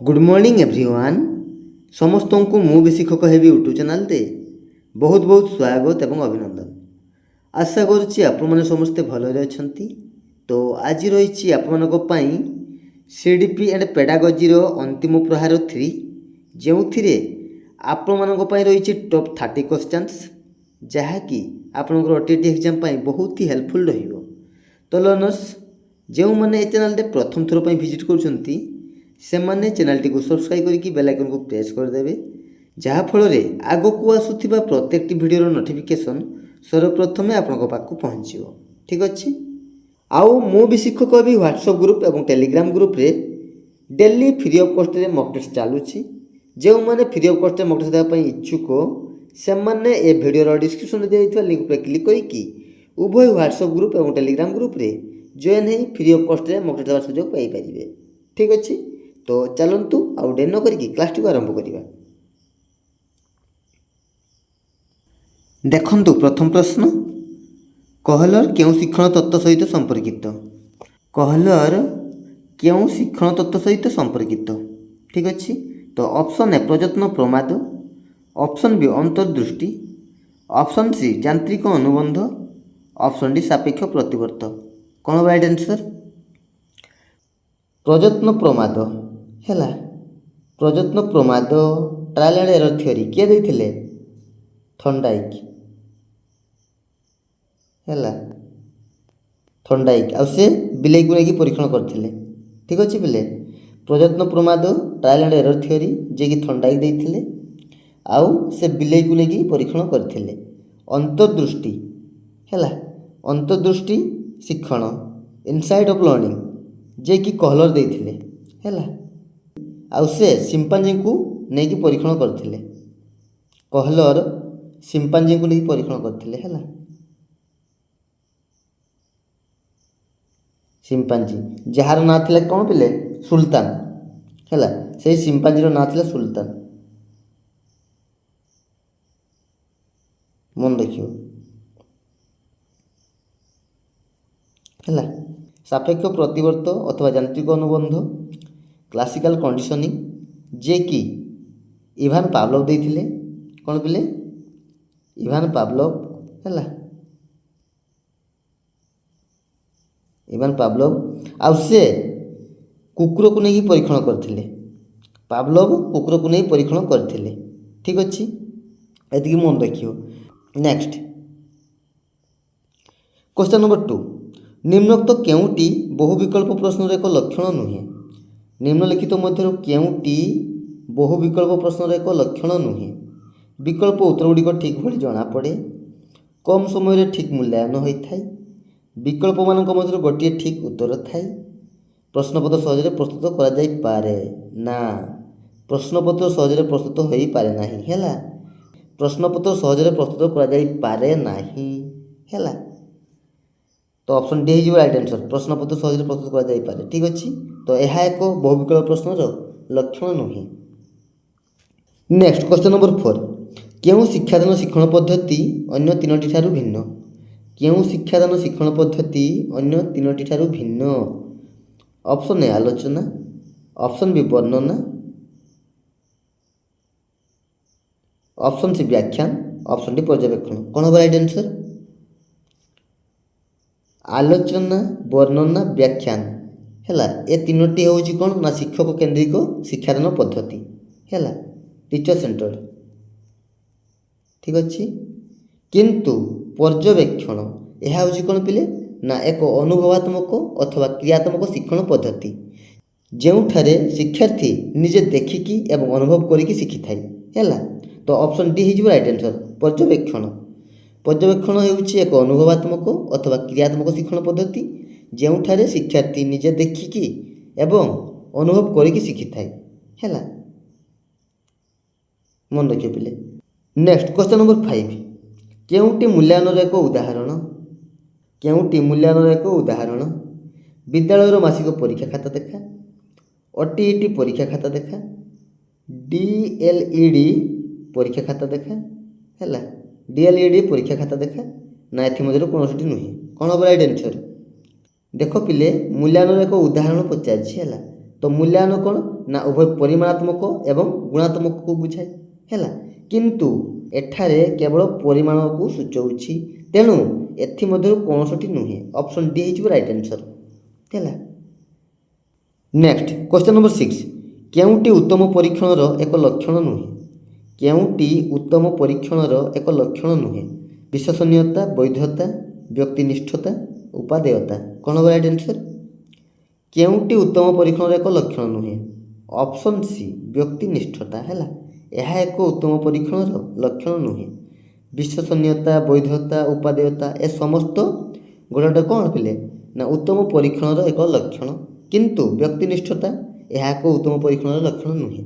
Good morning everyone. समस्त को मु भी शिक्षक हेबी यूट्यूब चैनल दे बहुत बहुत स्वागत एवं अभिनंदन। आशा करुच्ची आपण मैंने समस्ते भलरे अछंती। तो आज रही आपण सीडीपी एंड पेडागोजी अंतिम प्रहार 3 जो आपण मान रही टॉप 30 क्वेश्चंस जहाँकि आपंकर ओटीटी एग्जाम बहुत ही हेल्पफुल रहिबो। तो लर्नर्स जो मैंने चैनल प्रथम थर पर विजिट करुँच से मैंने चैनल टी को सब्सक्राइब करके बेल आइकन को प्रेस करदे जहाँफल आग को आसुवा प्रत्येक वीडियो नोटिफिकेशन सर्वप्रथम आपण पाक पहुँच। ठीक अच्छे। आउ मु भी शिक्षक भी व्हाट्सएप ग्रुप और टेलीग्राम ग्रुप रे डेली फ्री ऑफ कॉस्ट रे मॉक टेस्ट चलुची। जो मैंने free of cost mock test देवाई इच्छुक से मैंने ए वीडियो डिस्क्रिप्शन दिया लिंक पर क्लिक करके उभय व्हाट्सएप ग्रुप और टेलीग्राम ग्रुप रे जॉइन हो फ्री ऑफ कॉस्ट रे मॉक टेस्ट देवार सुजोग पाइपर। ठीक अच्छे। तो चलतु आउ डेर न करके क्लास टी आरंभ करवा। देखंतु प्रथम प्रश्न, कहलर क्यों शिक्षण तत्व सहित संपर्कित? कहलर क्यों शिक्षण तत्व सहित संपर्कित? ठीक अच्छे। तो ऑप्शन ए प्रयत्न प्रमाद, ऑप्शन बी अंतर्दृष्टि, ऑप्शन सी यांत्रिक अनुबंध, ऑप्शन डी सापेक्ष प्रतिवर्त। कौन राइट आंसर? प्रयत्न प्रमाद है। प्रयत्न प्रमाद ट्रायल एंड एरर थ्योरी किए देते? थर्नडाइक है। थर्नडाइक आउ से बिलेई को लेकिन परीक्षण करते। ठीक अच्छे पिले। प्रयत्न प्रमाद ट्रायल एंड एरर थ्योरी जे कि थर्नडाइक देते आउ से बिलेई को लेकिन परीक्षण करते। अंतर्दृष्टि है। अंतर्दृष्टि शिक्षण इनसाइट ऑफ लर्निंग जे कि कहलर देते है। आउ से सिंपांजी को नहीं परीक्षण करते। कहलर सिंपांजी को नहीं परीक्षण करते है। सिंपांजी जार ना था कौन पिले? सुल्तान है। से सिंपांजी ना था सुल्तान। मन देखियो है। सापेक्ष प्रतिवर्त अथवा यांत्रिक अनुबंध क्लासिकल कंडीशनिंग जे कि इभान पावलोव देते। कौन पिले? इभान पावलोव है। इभान पावलोव आउ से कुकुर को नहीं परीक्षण करते। पावलोव कुकुर को नहीं परीक्षण करते। ठीक अच्छे। ये मन रखियो। नेक्स्ट क्वेश्चन नंबर 2, निम्नोक्त केउटी बहुविकल्प प्रश्न एक लक्षण नुहे? निम्नलिखित मध्य केउटी बहुविकल्प प्रश्न एक लक्षण नुहे? विकल्प उत्तर गुड़िक ठीक भाई जमापड़े, कम समय ठीक मूल्यांकन होता है, विकल्प मान मध्य गोटे ठीक उत्तर थाए, प्रश्नपत्र सहजरे प्रस्तुत करे ना, प्रश्नपत्र सहजरे प्रस्तुत हो पारे नहीं है। प्रश्नपत्र सहजरे प्रस्तुत करे नहीं है। तो ऑप्शन डी हो राइट आंसर। प्रश्नपत्र सहजरे प्रस्तुत करे। ठीक अच्छे। तो यह एक बहुविकल्प प्रश्नर लक्षण नुहे। नेक्स्ट क्वेश्चन नंबर 4, क्यों शिक्षादान शिक्षण पद्धति अन्य तीनोटी ठारू भिन्न? क्यों शिक्षादान शिक्षण पद्धति अन्य तीनोटी ठारू भिन्न? ऑप्शन ए आलोचना, ऑप्शन बी वर्णना, ऑप्शन सी व्याख्यान, ऑप्शन डी पर्यवेक्षण। कौन हम राइट आंसर? आलोचना, वर्णना, व्याख्यान है। ये तीनोटी हूँ कौन ना शिक्षक केन्द्रिक शिक्षादान पद्धति है, टीचर सेंटर्ड। ठीक अच्छे। किंतु पर्यवेक्षण यह हूँ कौन पिले ना एक अनुभवात्मक अथवा क्रियात्मक शिक्षण पद्धति जोठारे शिक्षार्थी निजे देखिकी एवं अनुभव करिकी शिखी थाए है। तो ऑप्शन डी हो राइट आंसर। पर्यवेक्षण पर्यवेक्षण होउछि एक अनुभवात्मक अथवा क्रियात्मक शिक्षण पद्धति जोठारे शिक्षार्थी निजे देखिकी एवं अनुभव करिकी शिखी थाए है। मन रखिए पिले। नेक्स्ट क्वेश्चन नंबर 5, केउटी मूल्यांकन एक उदाहरण? केउटी मूल्यांकन एक उदाहरण? विद्यालय मासिक परीक्षा खाता देखा, ओटीईटी परीक्षा खाता देखा, डीएलईडी परीक्षा खाता देखा है। डीएलईडी परीक्षा खाता देखा ना एमध्य कौन नुहे? कौन हम राइट आंसर? देख पिले मूल्यांकन एक उदाहरण पचार है। तो मूल्यायन कौन ना उभय परिमाणात्मक एवं गुणात्मक को बुझाए है किंतु एठारे केवल परिमाण को सूचाऊँगी तेणु एमध्य कौनसी नुहे ऑप्शन डी हो राइट आंसर है। नेक्स्ट क्वेश्चन नंबर 6 केउटी उत्तम परीक्षण एक लक्षण नुहे केउटी उत्तम परीक्षण एक लक्षण नुहे विश्वसनीयता वैधता व्यक्तिनिष्ठता उपादेयता कौन हम राइट आंसर केउटी उत्तम परीक्षण एक लक्षण नुहे ऑप्शन सी व्यक्तिनिष्ठता है यह एक उत्तम परीक्षण लक्षण नुहे विश्वसनीयता वैधता उपादेयता ए समस्त गोटे कौन पिले ना उत्तम परीक्षण एक लक्षण किंतु व्यक्तिनिष्ठता यह एक उत्तम परीक्षण लक्षण नुहे।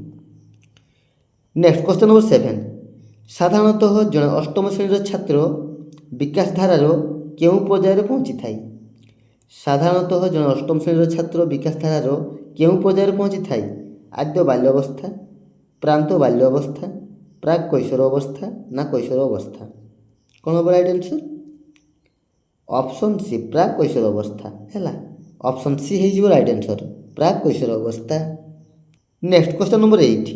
नेक्स्ट क्वेश्चन नंबर 7 साधारणतः जड़े अष्टम श्रेणी छात्र विकास धारार केउं पर्यायर पहुँची थाए साधारणतः जड़े अष्टम श्रेणी छात्र विकास धारार केउं पर्यायर पहुँची थाए आद्य बाल्यावस्था प्रांत बाल्यावस्था प्राक कैशोर अवस्था ना कैशोर अवस्था कौन हम राइट आंसर ऑप्शन सी प्राक कैशोर अवस्था है ऑप्शन सी हो राइट आंसर प्राक कैशोर अवस्था। नेक्स्ट क्वेश्चन नंबर 8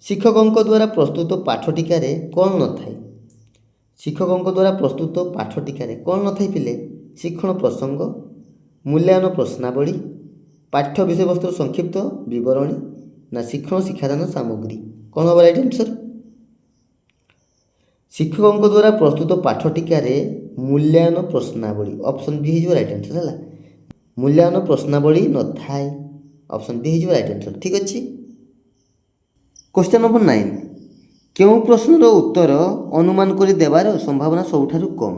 शिक्षकों द्वारा प्रस्तुत पाठटिकार कौन न थाए शिक्षकों द्वारा प्रस्तुत पाठटिकार कौन न थाए पिले शिक्षण प्रसंग मूल्यायन प्रश्नावली पाठ्य विषय वस्तु संक्षिप्त विवरणी ना शिक्षण शिक्षादान सामग्री कौन हम राइट आंसर शिक्षकों द्वारा प्रस्तुत पाठटिकार मूल्यायन प्रश्नावली ऑप्शन बी हो राइट आंसर है मूल्यायन प्रश्नावली न थाए ऑप्शन बी हो राइट आंसर ठीक अच्छे। क्वेश्चन नंबर 9 क्यों प्रश्नर उत्तर अनुमान कर देवार संभावना सबुठारु कम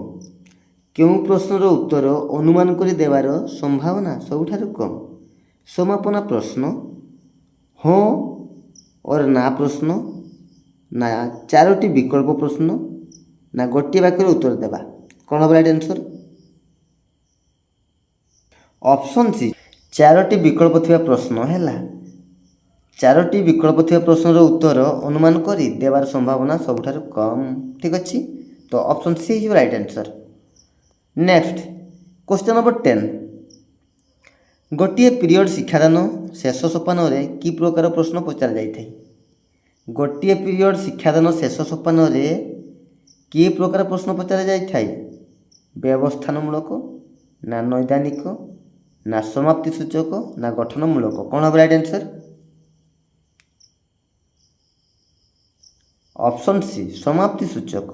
क्यों प्रश्नर उत्तर अनुमान कर देवार संभावना सबुठारु कम समापना प्रश्न हाँ और ना प्रश्न ना 4टी विकल्प प्रश्न ना गोटे वाक्य उत्तर देवा कौन हम राइट आंसर ऑप्शन सी 4टी विकल्प थिबा प्रश्न है 4टी विकल्प थिबा प्रश्नर उत्तर अनुमान करी देवार संभावना सबुठारु कम ठीक अच्छे तो ऑप्शन सी हो right answer. Next question number 10 गोटे पीरियड शिक्षादान शेष सोपान कि प्रकार प्रश्न पचरा जाए गोटे पीरियड शिक्षादान शेष सोपान कि प्रकार प्रश्न पचरा जाए व्यवस्थानमूलक ना नैदानिक ना समाप्ति सूचक ना गठनमूलक कौन हम राइट आंसर ऑप्शन सी समाप्ति सूचक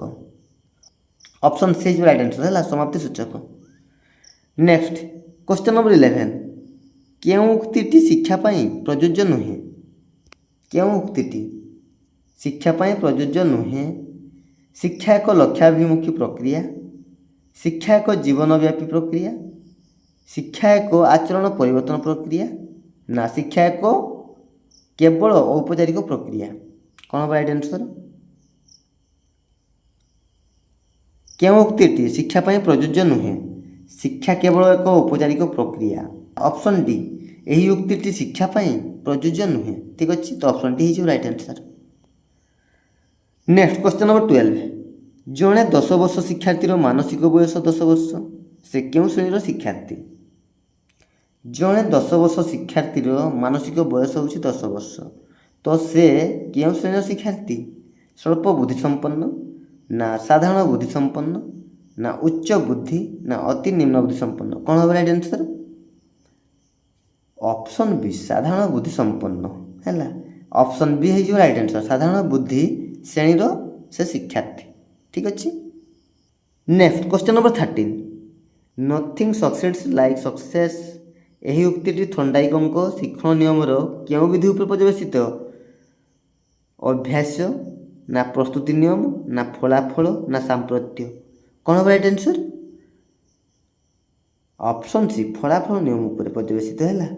ऑप्शन सी जो राइट आंसर है समाप्ति सूचक। नेक्स्ट क्वेश्चन नंबर 11 क्यों उक्तिटी शिक्षापाई प्रयोज्य नुहे क्यों उक्तिटी शिक्षापाई प्रयोज्य नुहे शिक्षा एक लक्ष्याभिमुखी प्रक्रिया शिक्षा एक जीवनव्यापी प्रक्रिया शिक्षा एक आचरण परिवर्तन प्रक्रिया ना शिक्षा एक केवल औपचारिक प्रक्रिया कौन हम राइट आंसर क्यों उक्तिटी शिक्षापाई प्रयोज्य नुहे शिक्षा केवल एक औपचारिक प्रक्रिया ऑप्शन डी यही उक्तिटी शिक्षापाई प्रयोज्य नुहे ठीक अच्छे तो ऑप्शन डी हो right answer. Next question number 12 जड़े 10 वर्ष शिक्षार्थी मानसिक बयस 10 वर्ष से क्यों श्रेणी शिक्षार्थी जड़े 10 वर्ष शिक्षार्थी मानसिक बयस हूँ 10 वर्ष तो से क्यों श्रेणी शिक्षार्थी स्वल्प बुद्धिसंपन्न ना साधारण बुद्धिसंपन्न ना उच्च बुद्धि ना अति निम्न बुद्धिसंपन्न कौन हम राइट आंसर ऑप्शन बी साधारण बुद्धिसंपन्न है ऑप्शन बी हो राइट आंसर साधारण बुद्धि श्रेणी से शिक्षार्थी ठीक अच्छे। Next question number 13 nothing succeeds like success यही उक्ति थंडाइकों शिक्षण नियमर क्यों विधि उपर पर्यवेसित अभ्यास ना प्रस्तुति नियम ना फलाफल ना सांप्रत्य कौन हम राइट आंसर ऑप्शन सी फलाफल नियम उपर पर्यवेसित है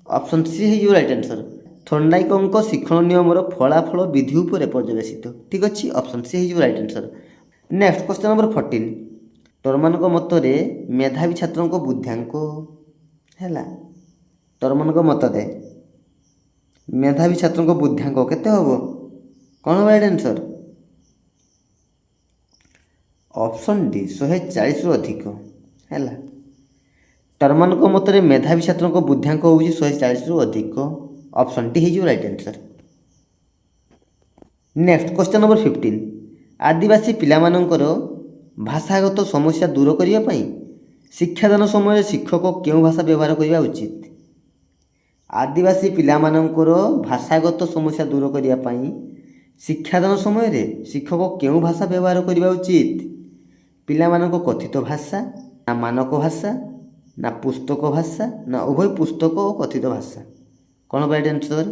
ऑप्शन सी हो राइट आंसर थंडाइकों शिक्षण नियमर फलाफल विधि उपर पर्यवेसित ठीक अच्छे ऑप्शन सी हो right answer. Next question number 14 टर्मान मतरे मेधावी छात्रों को बुद्ध्यांक है टर्मान मतरे मेधावी छात्रों को बुद्ध्यांक केते हम कौन हम राइट आंसर ऑप्शन डी 140 अधिक है टर्मान मतरे मेधावी छात्रों को बुद्ध्यांक हूँ 140 अधिक ऑप्शन टी हो right answer. Next question number 15 आदिवासी पिलामानंकर भाषागत समस्या दूर करने पाई शिक्षादान समय शिक्षक क्यों भाषा व्यवहार करने उचित। आदिवासी पिलामानंकर भाषागत समस्या दूर करने पाई शिक्षादान समय शिक्षक क्यों भाषा व्यवहार करने उचित। पिलामानंक कथित भाषा ना मानक भाषा ना पुस्तक भाषा ना उभय पुस्तक और कथित भाषा कौन राइट आंसर।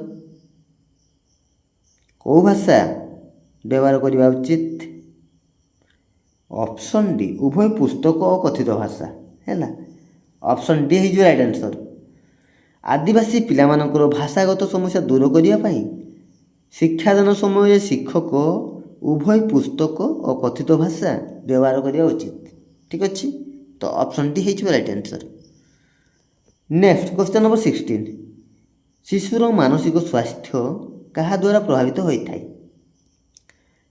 कौ भाषा व्यवहार करने उचित। ऑप्शन डी उभय पुस्तक और कथित भाषा है। ऑप्शन डी हो राइट आंसर। आदिवासी पिलामानंकर भाषागत समस्या दूर करने पाई शिक्षादान समय शिक्षक उभय पुस्तक और कथित भाषा व्यवहार करने उचित। ठीक अच्छे तो ऑप्शन डी हो right answer. Next question number 16 शिशुर मानसिक स्वास्थ्य क्या द्वारा प्रभावित होता है।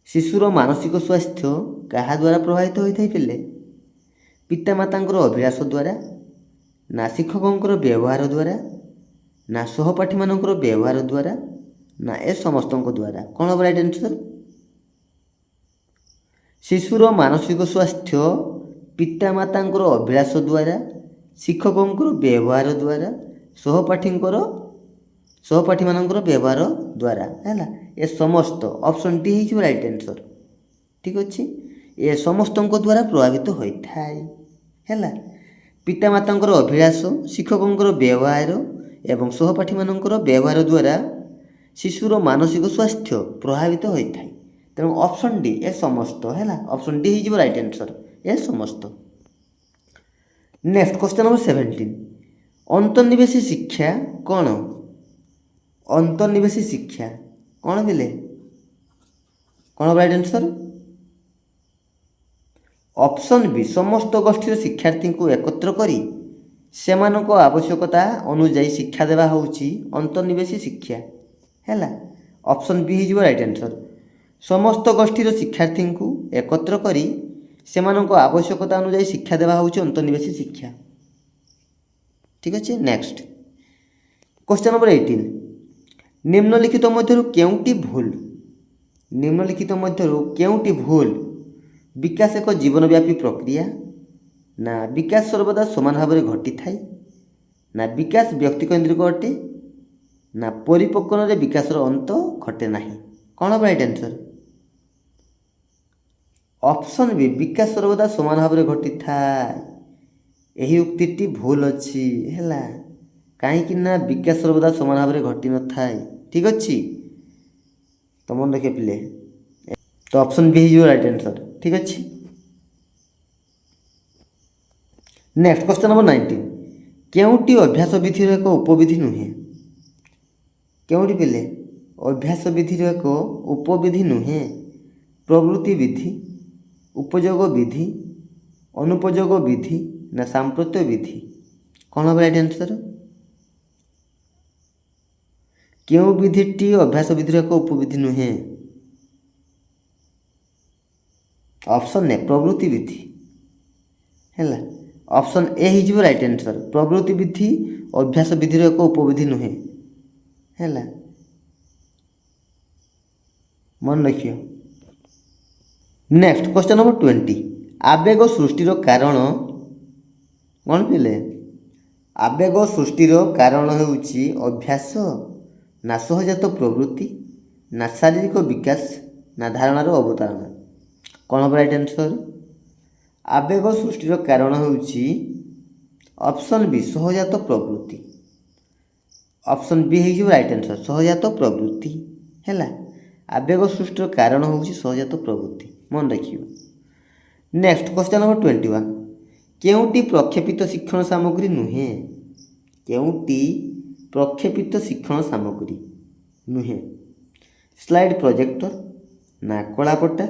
शिशुर मानसिक स्वास्थ्य क्या द्वारा प्रभावित होता है पिले। पितामातांकर अभिलाष द्वारा ना शिक्षकों व्यवहार द्वारा ना सहपाठी मानकर व्यवहार द्वारा ना ए समस्त द्वारा कौन हम राइट आंसर। शिशुर मानसिक स्वास्थ्य पितामातांकर अभिलाष द्वारा शिक्षकों व्यवहार द्वारा सहपाठी मानकर व्यवहार द्वारा है ए समस्त ऑप्शन डी हो राइट आंसर। ठीक अच्छे ए समस्त द्वारा प्रभावित होता है। पितामातांकर अभिलाष शिक्षकों व्यवहार एवं सहपाठी मानकर व्यवहार द्वारा शिशुर मानसिक स्वास्थ्य प्रभावित होता है। तेणु ऑप्शन डी ए समस्त है। ऑप्शन डी हो राइट आंसर ए समस्त। नेक्स्ट क्वेश्चन नंबर 17 अंतर्निवेशी शिक्षा कौन। अंतर्निवेशी शिक्षा कौन बोले कौन राइट आंसर। ऑप्शन बी समस्त गोष्ठी शिक्षार्थी को एकत्र करी सेमानक आवश्यकता अनुजाई शिक्षा देवा होउची अंतर्निवेशी शिक्षा है। ऑप्शन बी हो राइट आंसर। समस्त गोष्ठी शिक्षार्थी को एकत्र करी सेमानक आवश्यकता अनुजाई शिक्षा देवा होउची अंतर्निवेशी शिक्षा। ठीक अच्छे नेक्स्ट क्वेश्चन नंबर 18 निम्नलिखित मध्यरु केउटी भूल। निम्नलिखित मध्यरु केउटी भूल विकास एक जीवनव्यापी प्रक्रिया ना विकास सर्वदा समान भाव में घटी थाए ना विकास व्यक्तिकेन्द्रिक अटे ना परिपक्वन रे विकासर अंत घटे ना कौन हम राइट आंसर। ऑप्शन बी विकास सर्वदा समान भाव में घटी थाए यही उक्ति भूल अच्छी है कहीं विकास सर्वदा समान भाव में घटी न थाए। ठीक अच्छे तो मन रखे पिले तो ऑप्शन बी हो राइट आंसर। ठीक अच्छे नेक्स्ट क्वेश्चन नंबर 19 केउटी अभ्यास विधि एक उपविधि नुहे। केउटी पिले अभ्यास विधि एक उपविधि नुहे प्रवृत्ति विधि उपयोग विधि अनुपयोग विधि ना सांप्रत्य विधि कौन हम राइट आंसर। क्यों विधिटी अभ्यास विधि एक उपविधि नुहे। ऑप्शन ए प्रवृत्ति विधि है। ऑप्शन ए हो राइट आंसर प्रवृत्ति विधि अभ्यास विधि एक उपविधि नुहे है। मन रखियो नेक्स्ट क्वेश्चन नंबर 20 आवेग सृष्टिर कारण कौन पिले। आवेग सृष्टिर कारण होउची अभ्यास ना सहजात प्रवृत्ति ना शारीरिक विकास ना धारणार अवतारणा कौन हम राइट आंसर। आवेग सृष्टिर कारण होउची ऑप्शन बी सहजात प्रवृत्ति। ऑप्शन बी हो राइट आंसर सहजात प्रवृत्ति है। आवेग सृष्टिर कारण होउची सहजात प्रवृत्ति मन रखियो। नेक्स्ट क्वेश्चन नंबर 21 केउटी प्रक्षेपित शिक्षण सामग्री नुहे। केउटी प्रक्षेपित शिक्षण सामग्री नुहे स्लाइड प्रोजेक्टर ना कलापट्टा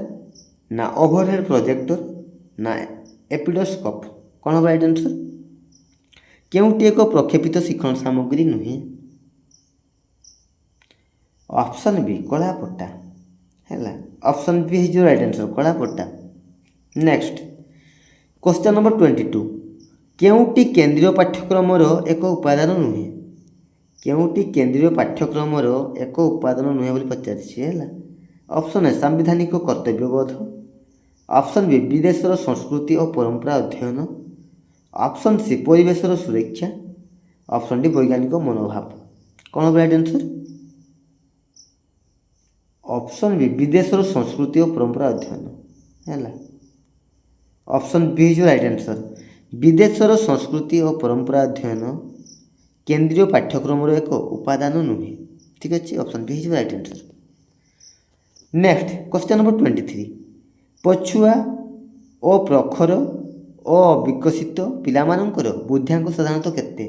ना ओवरहेड प्रोजेक्टर ना एपिडोस्कोप कौन हम राइट आंसर। केउटी एक प्रक्षेपित शिक्षण सामग्री नुहे। ऑप्शन बी कलापट्टा है। ऑप्शन बी हो राइट आंसर कलापट्टा। नेक्स्ट क्वेश्चन नंबर 22 केउटी केंद्रीय पाठ्यक्रम एक उपादान नुहे। କେଉଁଟି କେନ୍ଦ୍ରୀୟ ପାଠ୍ୟକ୍ରମର ଏକ ଉପାଦାନ ନୁହେଁ ବୋଲି ପଚାରିଛି ହେଲା। ଅପସନ୍ ଏ ସାମ୍ବିଧାନିକ କର୍ତ୍ତବ୍ୟବୋଧ, ଅପସନ୍ ବି ବିଦେଶର ସଂସ୍କୃତି ଓ ପରମ୍ପରା ଅଧ୍ୟୟନ, ଅପସନ୍ ସି ପରିବେଶର ସୁରକ୍ଷା, ଅପସନ୍ ଡି ବୈଜ୍ଞାନିକ ମନୋଭାବ। କ'ଣ ହେବ ରାଇଟ୍ ଆନ୍ସର୍? ଅପସନ୍ ବି ବିଦେଶର ସଂସ୍କୃତି ଓ ପରମ୍ପରା ଅଧ୍ୟୟନ ହେଲା। ଅପସନ୍ ବି ହେଇଯିବ ରାଇଟ୍ ଆନ୍ସର୍। ବିଦେଶର ସଂସ୍କୃତି ଓ ପରମ୍ପରା ଅଧ୍ୟୟନ କେନ୍ଦ୍ରୀୟ ପାଠ୍ୟକ୍ରମର ଏକ ଉପାଦାନ ନୁହେଁ। ଠିକ୍ ଅଛି, ଅପସନ୍ ବି ହେଇଯିବ right answer. Next question number 23। ପଛୁଆ ଓ ପ୍ରଖର ଓ ବିକଶିତ ପିଲାମାନଙ୍କର ବୁଦ୍ଧିଆଙ୍କ ସାଧାରଣତଃ କେତେ?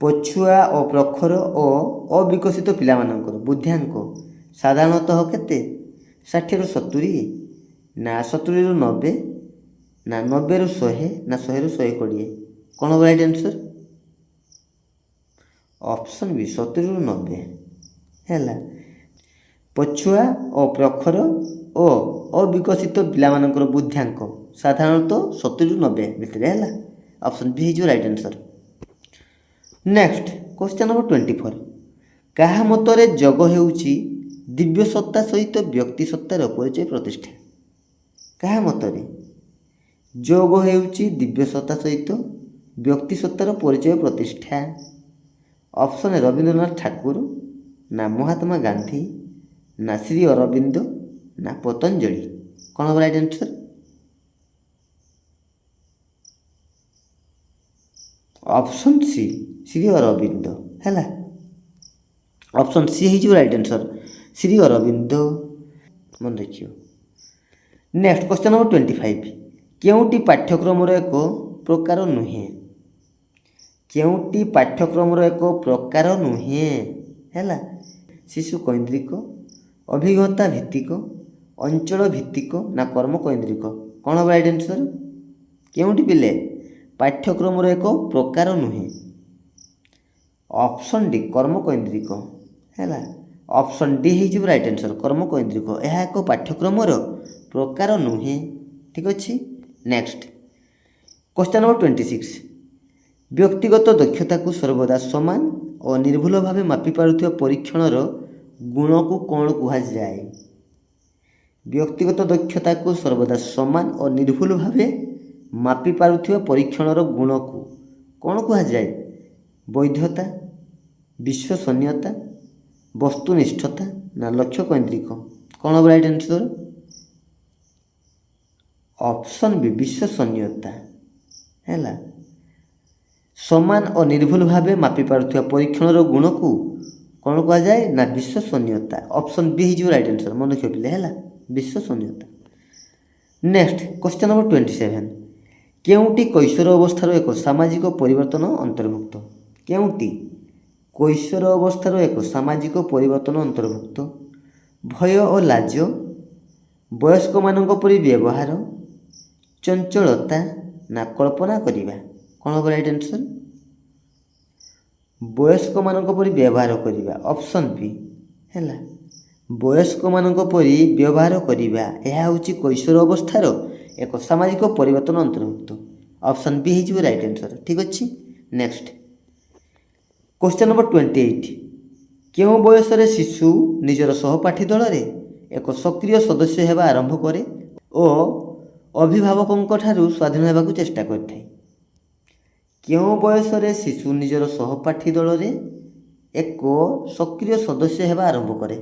ପଛୁଆ ଓ ପ୍ରଖର ଓ ଅବିକଶିତ ପିଲାମାନଙ୍କର ବୁଦ୍ଧିଆଙ୍କ ସାଧାରଣତଃ କେତେ? 60ରୁ 70, ନା 70ରୁ 90, ନା 90ରୁ 100, ନା 100ରୁ 120? କ'ଣ ହେବ ରାଇଟ୍ ଆନ୍ସର୍? ଅପସନ୍ ବି 70ରୁ 90 ହେଲା। ପଛୁଆ ଓ ପ୍ରଖର ଓ ଅବିକଶିତ ପିଲାମାନଙ୍କର ବୁଦ୍ଧିଆଙ୍କ ସାଧାରଣତଃ 70ରୁ 90 ଭିତରେ ହେଲା। ଅପସନ୍ ବି ହେଇଯିବ right answer. Next question number 24। କାହା ମତରେ ଯୋଗ ହେଉଛି ଦିବ୍ୟ ସତ୍ତା ସହିତ ବ୍ୟକ୍ତି ସତ୍ତାର ପରିଚୟ ପ୍ରତିଷ୍ଠା? କାହା ମତରେ ଯୋଗ ହେଉଛି ଦିବ୍ୟ ସତ୍ତା ସହିତ ବ୍ୟକ୍ତି ସତ୍ତାର ପରିଚୟ ପ୍ରତିଷ୍ଠା? ଅପସନ୍ ଏ ରବୀନ୍ଦ୍ରନାଥ ଠାକୁର, ନା ମହାତ୍ମା ଗାନ୍ଧୀ, ନା ଶ୍ରୀ ଅରବିନ୍ଦ, ନା ପତଞ୍ଜଳି? କ'ଣ ହେବ right answer? Option C Shri Aurobindo ହେଲା। ଅପସନ୍ ସି ହେଇଯିବ ରାଇଟ୍ ଆନ୍ସର୍, ଶ୍ରୀ ଅରବିନ୍ଦ। ମନେ ରଖିବ। Next question number 25। କେଉଁଟି ପାଠ୍ୟକ୍ରମର ଏକ ପ୍ରକାର ନୁହେଁ? କେଉଁଟି ପାଠ୍ୟକ୍ରମର ଏକ ପ୍ରକାର ନୁହେଁ ହେଲା? ଶିଶୁ କୈନ୍ଦ୍ରିକ, ଅଭିଜ୍ଞତା ଭିତ୍ତିକ, ଅଞ୍ଚଳ ଭିତ୍ତିକ, ନା କର୍ମ କୈନ୍ଦ୍ରିକ? କ'ଣ ହେବ ରାଇଟ୍ ଆନ୍ସର୍? କେଉଁଟି ପିଲେ ପାଠ୍ୟକ୍ରମର ଏକ ପ୍ରକାର ନୁହେଁ? ଅପସନ୍ ଡି କର୍ମ କୈନ୍ଦ୍ରିକ ହେଲା। ଅପସନ୍ ଡି ହେଇଯିବ ରାଇଟ୍ ଆନ୍ସର୍, କର୍ମ କୈନ୍ଦ୍ରିକ। ଏହା ଏକ ପାଠ୍ୟକ୍ରମର ପ୍ରକାର ନୁହେଁ। ଠିକ୍ ଅଛି। Next question number 26। ବ୍ୟକ୍ତିଗତ ଦକ୍ଷତାକୁ ସର୍ବଦା ସମାନ ଓ ନିର୍ଭୁଲ ଭାବେ ମାପିପାରୁଥିବା ପରୀକ୍ଷଣର ଗୁଣକୁ କ'ଣ କୁହାଯାଏ? ବ୍ୟକ୍ତିଗତ ଦକ୍ଷତାକୁ ସର୍ବଦା ସମାନ ଓ ନିର୍ଭୁଲ ଭାବେ ମାପିପାରୁଥିବା ପରୀକ୍ଷଣର ଗୁଣକୁ କ'ଣ କୁହାଯାଏ? ବୈଧତା, ବିଶ୍ୱସନୀୟତା, ବସ୍ତୁନିଷ୍ଠତା, ନା ଲକ୍ଷ୍ୟ କୈନ୍ଦ୍ରିକ? କ'ଣ ହେବ ରାଇଟ୍ ଆନ୍ସର୍? ଅପସନ୍ ବି ବିଶ୍ୱସନୀୟତା ହେଲା। ସମାନ ଓ ନିର୍ଭୁଲ ଭାବେ ମାପିପାରୁଥିବା ପରୀକ୍ଷଣର ଗୁଣକୁ କ'ଣ କୁହାଯାଏ? ନା ବିଶ୍ୱସନୀୟତା। ଅପସନ୍ ବି ହେଇଯିବ ରାଇଟ୍ ଆନ୍ସର୍। ମନେ ରଖିବ ପିଲେ ହେଲା, ବିଶ୍ୱସନୀୟତା। Next question number 27। କେଉଁଟି କୈଶୋର ଅବସ୍ଥାର ଏକ ସାମାଜିକ ପରିବର୍ତ୍ତନ ଅନ୍ତର୍ଭୁକ୍ତ? କେଉଁଟି କୈଶୋର ଅବସ୍ଥାର ଏକ ସାମାଜିକ ପରିବର୍ତ୍ତନ ଅନ୍ତର୍ଭୁକ୍ତ? ଭୟ ଓ ଲାଜ, ବୟସ୍କମାନଙ୍କ ପରି ବ୍ୟବହାର, ଚଞ୍ଚଳତା, ନା କଳ୍ପନା କରିବା? କ'ଣ ହେବ ରାଇଟ୍ ଆନ୍ସର୍? ବୟସ୍କମାନଙ୍କ ପରି ବ୍ୟବହାର କରିବା। ଅପସନ୍ ବି ହେଲା। ବୟସ୍କମାନଙ୍କ ପରି ବ୍ୟବହାର କରିବା ଏହା ହେଉଛି କୈଶୋର ଅବସ୍ଥାର ଏକ ସାମାଜିକ ପରିବର୍ତ୍ତନ ଅନ୍ତର୍ଭୁକ୍ତ। ଅପସନ୍ ବି ହେଇଯିବ ରାଇଟ୍ ଆନ୍ସର୍। ଠିକ୍ ଅଛି। Next question number 28। କେଉଁ ବୟସରେ ଶିଶୁ ନିଜର ସହପାଠୀ ଦଳରେ ଏକ ସକ୍ରିୟ ସଦସ୍ୟ ହେବା ଆରମ୍ଭ କରେ ଓ ଅଭିଭାବକଙ୍କ ଠାରୁ ସ୍ୱାଧୀନ ହେବାକୁ ଚେଷ୍ଟା କରିଥାଏ? କେଉଁ ବୟସରେ ଶିଶୁ ନିଜର ସହପାଠୀ ଦଳରେ ଏକ ସକ୍ରିୟ ସଦସ୍ୟ ହେବା ଆରମ୍ଭ କରେ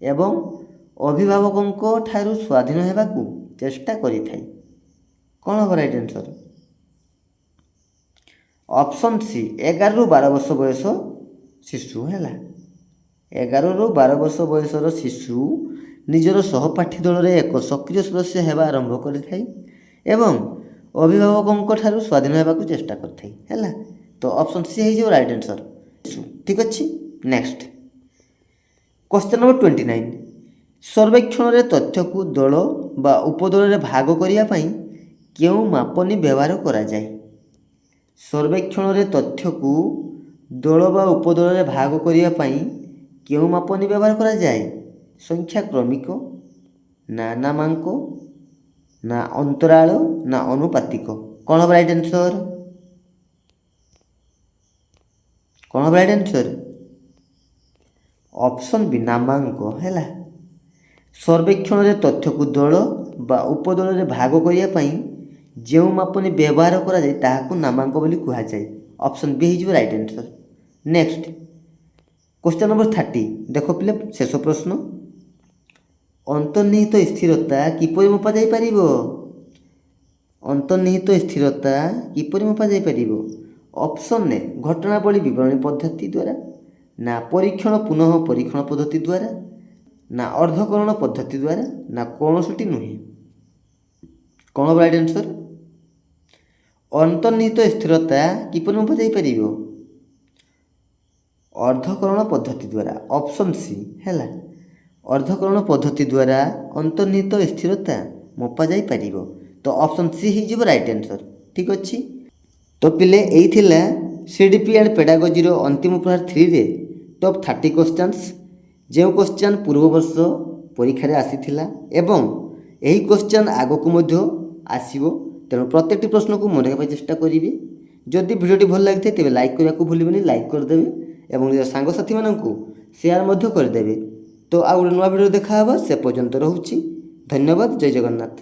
ଏବଂ ଅଭିଭାବକଙ୍କ ଠାରୁ ସ୍ୱାଧୀନ ହେବାକୁ ଚେଷ୍ଟା କରିଥାଏ? କ'ଣ ହେବ ରାଇଟ୍ ଆନ୍ସର୍? ଅପସନ୍ ସି 11ରୁ 12 ବର୍ଷ ବୟସ ଶିଶୁ ହେଲା। 11ରୁ 12 ବର୍ଷ ବୟସର ଶିଶୁ ନିଜର ସହପାଠୀ ଦଳରେ ଏକ ସକ୍ରିୟ ସଦସ୍ୟ ହେବା ଆରମ୍ଭ କରିଥାଏ ଏବଂ ଅଭିଭାବକଙ୍କ ଠାରୁ ସ୍ୱାଧୀନ ହେବାକୁ ଚେଷ୍ଟା କରିଥାଏ ହେଲା। ତ ଅପସନ୍ ସି ହେଇଯିବ ରାଇଟ୍ ଆନ୍ସର୍। ଠିକ୍ ଅଛି। Next question number 29। ସର୍ବେକ୍ଷଣରେ ତଥ୍ୟକୁ ଦଳ ବା ଉପଦଳରେ ଭାଗ କରିବା ପାଇଁ କେଉଁ ମାପନୀ ବ୍ୟବହାର କରାଯାଏ? ସର୍ବେକ୍ଷଣରେ ତଥ୍ୟକୁ ଦଳ ବା ଉପଦଳରେ ଭାଗ କରିବା ପାଇଁ କେଉଁ ମାପନୀ ବ୍ୟବହାର କରାଯାଏ? ସଂଖ୍ୟା କ୍ରମିକ, ନା ନାମାଙ୍କ, ନା ଅନ୍ତରାଳ, ନା ଅନୁପାତିକ? କ'ଣ ହେବ ରାଇଟ୍ ଆନ୍ସର୍? କ'ଣ ହେବ ରାଇଟ୍ ଆନ୍ସର୍? ଅପସନ୍ ବି ନାମାଙ୍କ ହେଲା। ସର୍ବେକ୍ଷଣରେ ତଥ୍ୟକୁ ଦଳ ବା ଉପଦଳରେ ଭାଗ କରିବା ପାଇଁ ଯେଉଁ ମାପନୀ ବ୍ୟବହାର କରାଯାଏ ତାହାକୁ ନାମାଙ୍କ ବୋଲି କୁହାଯାଏ। ଅପସନ୍ ବି ହେଇଯିବ right answer. Next question number 30 ଦେଖ ପିଲେ ଶେଷ ପ୍ରଶ୍ନ। ଅନ୍ତର୍ନିହିତ ସ୍ଥିରତା କିପରି ମପାଯାଇପାରିବ? ଅନ୍ତର୍ନିହିତ ସ୍ଥିରତା କିପରି ମପାଯାଇପାରିବ? ଅପସନ୍ ଏ ଘଟଣାବଳୀ ବିବରଣୀ ପଦ୍ଧତି ଦ୍ୱାରା, ନା ପରୀକ୍ଷଣ ପୁନଃ ପରୀକ୍ଷଣ ପଦ୍ଧତି ଦ୍ୱାରା, ନା ଅର୍ଦ୍ଧକରଣ ପଦ୍ଧତି ଦ୍ୱାରା, ନା କୌଣସିଟି ନୁହେଁ। କ'ଣ ହେବ ରାଇଟ୍ ଆନ୍ସର୍? ଅନ୍ତର୍ନିହିତ ସ୍ଥିରତା କିପରି ମପାଯାଇପାରିବ? ଅର୍ଦ୍ଧକରଣ ପଦ୍ଧତି ଦ୍ୱାରା। ଅପସନ୍ ସି ହେଲା। ଅର୍ଦ୍ଧକରଣ ପଦ୍ଧତି ଦ୍ୱାରା ଅନ୍ତର୍ନିହିତ ସ୍ଥିରତା ମପାଯାଇପାରିବ। ତ ଅପସନ୍ ସି ହେଇଯିବ ରାଇଟ୍ ଆନ୍ସର୍। ଠିକ୍ ଅଛି। ତ ପିଲେ ଏଇ ଥିଲା ସିଡିପି ଆଣ୍ଡ ପେଡାଗୋଜିର ଅନ୍ତିମ ପ୍ରହାର 3ରେ ଟପ୍ 30 କ୍ୱେଶ୍ଚନ୍ସ, ଯେଉଁ କ୍ୱେଶ୍ଚନ୍ ପୂର୍ବ ବର୍ଷ ପରୀକ୍ଷାରେ ଆସିଥିଲା ଏବଂ ଏହି କ୍ୱେଶ୍ଚନ୍ ଆଗକୁ ମଧ୍ୟ ଆସିବ। ତେଣୁ ପ୍ରତ୍ୟେକଟି ପ୍ରଶ୍ନକୁ ମନେ ରଖିବା ପାଇଁ ଚେଷ୍ଟା କରିବେ। ଯଦି ଭିଡ଼ିଓଟି ଭଲ ଲାଗିଥାଏ ତେବେ ଲାଇକ୍ କରିବାକୁ ଭୁଲିବେନି, ଲାଇକ୍ କରିଦେବେ ଏବଂ ନିଜ ସାଙ୍ଗସାଥିମାନଙ୍କୁ ସେୟାର ମଧ୍ୟ କରିଦେବେ। ତ ଆଉ ଗୋଟେ ନୂଆ ଭିଡ଼ିଓ ଦେଖା ହେବ। ସେ ପର୍ଯ୍ୟନ୍ତ ରହୁଛି। ଧନ୍ୟବାଦ। ଜୟ ଜଗନ୍ନାଥ।